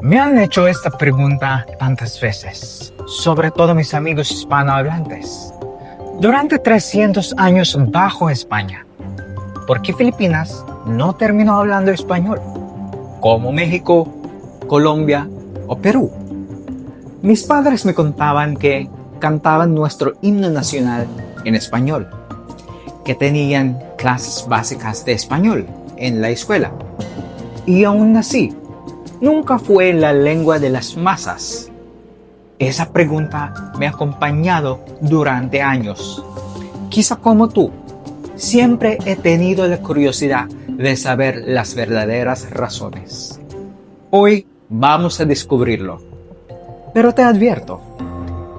Me han hecho esta pregunta tantas veces, sobre todo mis amigos hispanohablantes. Durante 300 años bajo España, ¿por qué Filipinas no terminó hablando español? Como México, Colombia o Perú. Mis padres me contaban que cantaban nuestro himno nacional en español, que tenían clases básicas de español en la escuela. Y aún así, nunca fue la lengua de las masas. Esa pregunta me ha acompañado durante años. Quizá como tú, siempre he tenido la curiosidad de saber las verdaderas razones. Hoy vamos a descubrirlo. Pero te advierto,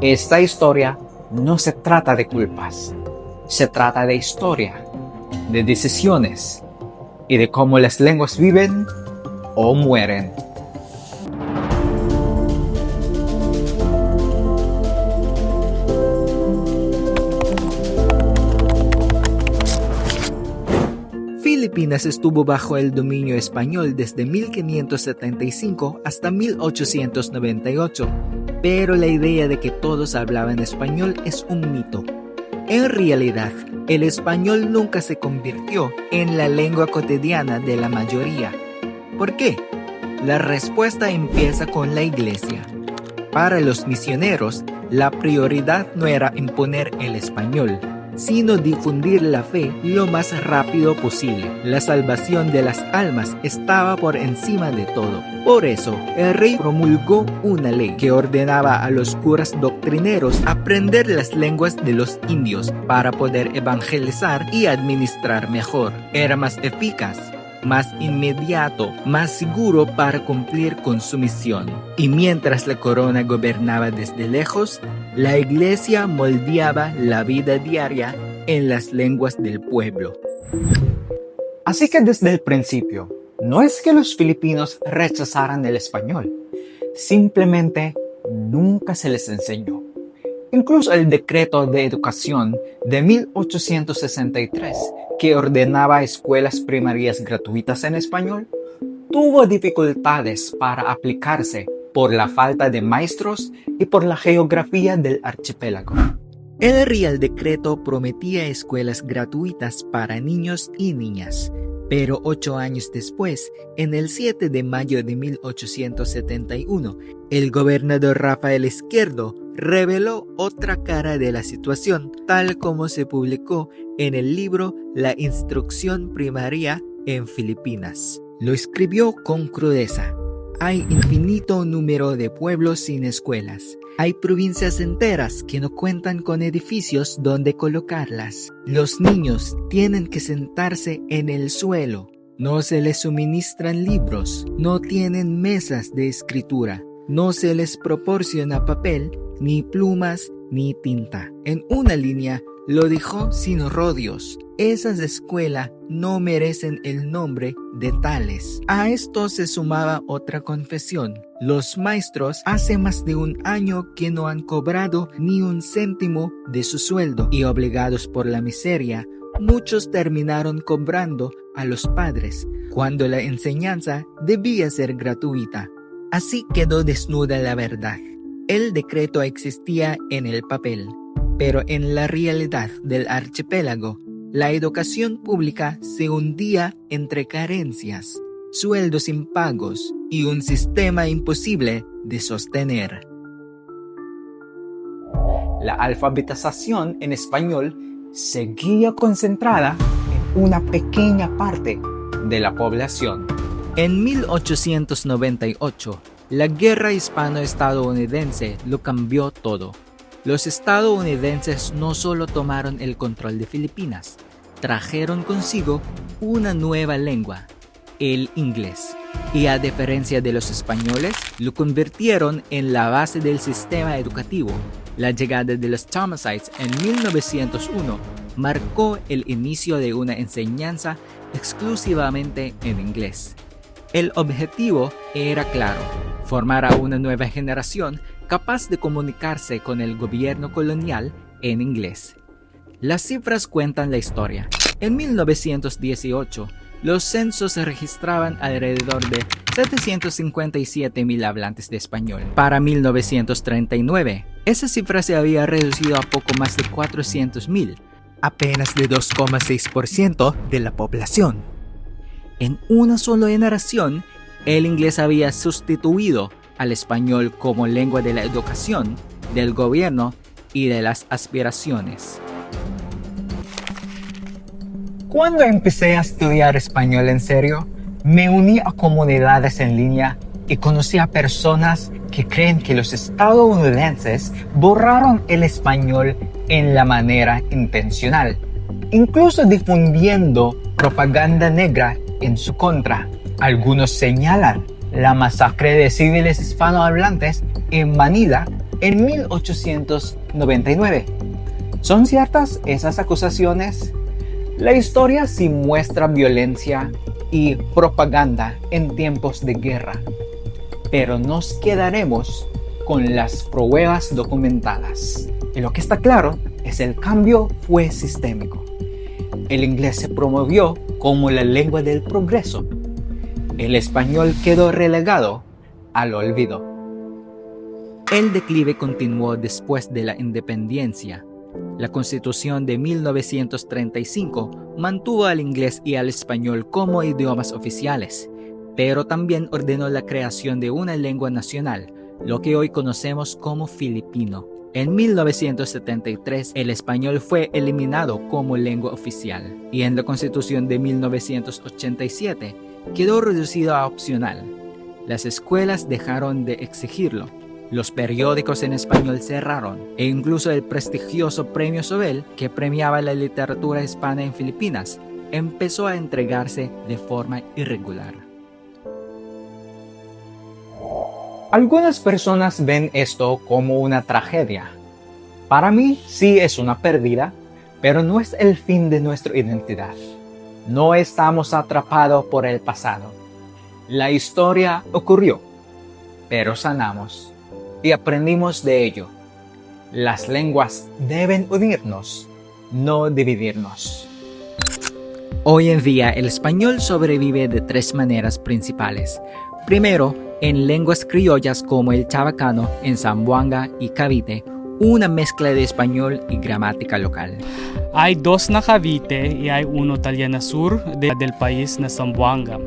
esta historia no se trata de culpas. Se trata de historia, de decisiones y de cómo las lenguas viven o mueren. Filipinas estuvo bajo el dominio español desde 1575 hasta 1898, pero la idea de que todos hablaban español es un mito. En realidad, el español nunca se convirtió en la lengua cotidiana de la mayoría. ¿Por qué? La respuesta empieza con la Iglesia. Para los misioneros, la prioridad no era imponer el español, sino difundir la fe lo más rápido posible. La salvación de las almas estaba por encima de todo. Por eso, el rey promulgó una ley que ordenaba a los curas doctrineros aprender las lenguas de los indios para poder evangelizar y administrar mejor. Era más eficaz, más inmediato, más seguro para cumplir con su misión. Y mientras la corona gobernaba desde lejos, la Iglesia moldeaba la vida diaria en las lenguas del pueblo. Así que desde el principio, no es que los filipinos rechazaran el español, simplemente nunca se les enseñó. Incluso el decreto de educación de 1863, que ordenaba escuelas primarias gratuitas en español, tuvo dificultades para aplicarse por la falta de maestros y por la geografía del archipiélago. El Real Decreto prometía escuelas gratuitas para niños y niñas, pero 8 años después, en el 7 de mayo de 1871, el gobernador Rafael Izquierdo reveló otra cara de la situación, tal como se publicó en el libro La Instrucción Primaria en Filipinas. Lo escribió con crudeza. Hay infinito número de pueblos sin escuelas. Hay provincias enteras que no cuentan con edificios donde colocarlas. Los niños tienen que sentarse en el suelo. No se les suministran libros. No tienen mesas de escritura. No se les proporciona papel, ni plumas, ni tinta. En una línea lo dijo sin rodeos. Esas escuelas no merecen el nombre de tales. A esto se sumaba otra confesión. Los maestros hace más de un año que no han cobrado ni un céntimo de su sueldo y obligados por la miseria, muchos terminaron cobrando a los padres, cuando la enseñanza debía ser gratuita. Así quedó desnuda la verdad. El decreto existía en el papel, pero en la realidad del archipiélago, la educación pública se hundía entre carencias, sueldos impagos y un sistema imposible de sostener. La alfabetización en español seguía concentrada en una pequeña parte de la población. En 1898, la guerra hispano-estadounidense lo cambió todo. Los estadounidenses no solo tomaron el control de Filipinas, trajeron consigo una nueva lengua, el inglés, y a diferencia de los españoles, lo convirtieron en la base del sistema educativo. La llegada de los Thomasites en 1901 marcó el inicio de una enseñanza exclusivamente en inglés. El objetivo era claro: formar a una nueva generación capaz de comunicarse con el gobierno colonial en inglés. Las cifras cuentan la historia. En 1918, los censos registraban alrededor de 757,000 hablantes de español. Para 1939, esa cifra se había reducido a poco más de 400,000, apenas de 2,6% de la población. En una sola generación, el inglés había sustituido al español como lengua de la educación, del gobierno y de las aspiraciones. Cuando empecé a estudiar español en serio, me uní a comunidades en línea y conocí a personas que creen que los estadounidenses borraron el español en la manera intencional, incluso difundiendo propaganda negra en su contra. Algunos señalan la masacre de civiles hispanohablantes en Manila en 1899. ¿Son ciertas esas acusaciones? La historia sí muestra violencia y propaganda en tiempos de guerra, pero nos quedaremos con las pruebas documentadas. Y lo que está claro es que el cambio fue sistémico. El inglés se promovió como la lengua del progreso. El español quedó relegado al olvido. El declive continuó después de la independencia. La Constitución de 1935 mantuvo al inglés y al español como idiomas oficiales, pero también ordenó la creación de una lengua nacional, lo que hoy conocemos como filipino. En 1973, el español fue eliminado como lengua oficial, y en la Constitución de 1987 quedó reducido a opcional. Las escuelas dejaron de exigirlo. Los periódicos en español cerraron e incluso el prestigioso Premio Sobel, que premiaba la literatura hispana en Filipinas, empezó a entregarse de forma irregular. Algunas personas ven esto como una tragedia. Para mí sí es una pérdida, pero no es el fin de nuestra identidad. No estamos atrapados por el pasado. La historia ocurrió, pero sanamos y aprendimos de ello. Las lenguas deben unirnos, no dividirnos. Hoy en día el español sobrevive de tres maneras principales. Primero, en lenguas criollas como el chabacano en Zamboanga y Cavite, una mezcla de español y gramática local. Hay dos na Cavite y hay uno Taliana Sur del país na Zamboanga.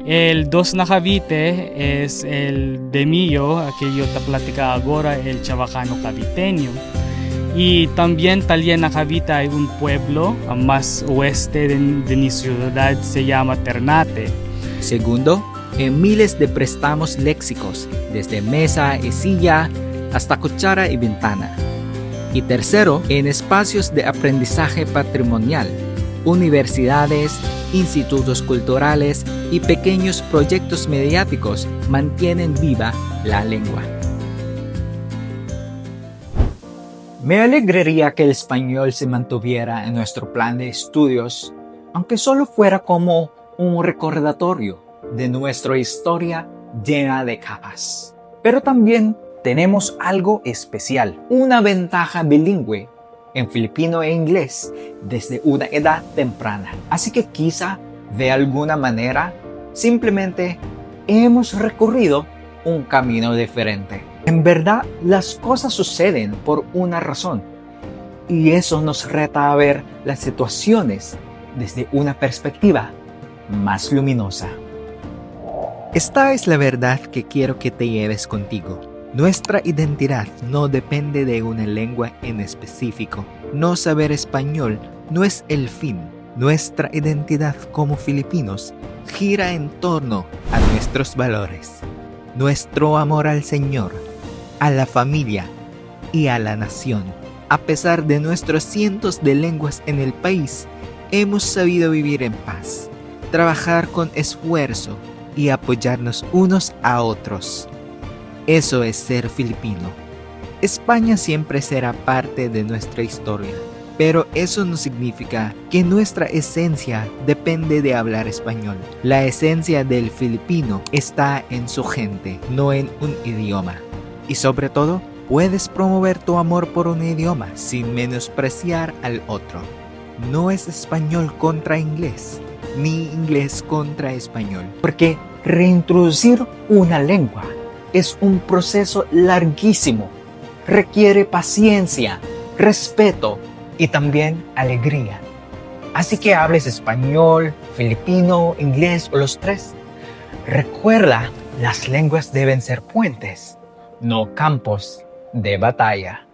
El dos na Cavite es el de mío, que yo te platica ahora, el chabacano caviteño. Y también Taliana Cavite hay un pueblo más oeste de mi ciudad, se llama Ternate. Segundo, en miles de préstamos léxicos, desde mesa y silla hasta cuchara y ventana. Y tercero, en espacios de aprendizaje patrimonial, universidades, institutos culturales y pequeños proyectos mediáticos mantienen viva la lengua. Me alegraría que el español se mantuviera en nuestro plan de estudios, aunque solo fuera como un recordatorio de nuestra historia llena de capas. Pero también tenemos algo especial, una ventaja bilingüe en filipino e inglés desde una edad temprana. Así que quizá, de alguna manera, simplemente hemos recorrido un camino diferente. En verdad, las cosas suceden por una razón, y eso nos reta a ver las situaciones desde una perspectiva más luminosa. Esta es la verdad que quiero que te lleves contigo. Nuestra identidad no depende de una lengua en específico. No saber español no es el fin. Nuestra identidad como filipinos gira en torno a nuestros valores, nuestro amor al Señor, a la familia y a la nación. A pesar de nuestros cientos de lenguas en el país, hemos sabido vivir en paz, trabajar con esfuerzo y apoyarnos unos a otros. Eso es ser filipino. España siempre será parte de nuestra historia, pero eso no significa que nuestra esencia depende de hablar español. La esencia del filipino está en su gente, no en un idioma. Y sobre todo, puedes promover tu amor por un idioma sin menospreciar al otro. No es español contra inglés, ni inglés contra español. Porque reintroducir una lengua es un proceso larguísimo. Requiere paciencia, respeto y también alegría. Así que hables español, filipino, inglés o los tres. Recuerda, las lenguas deben ser puentes, no campos de batalla.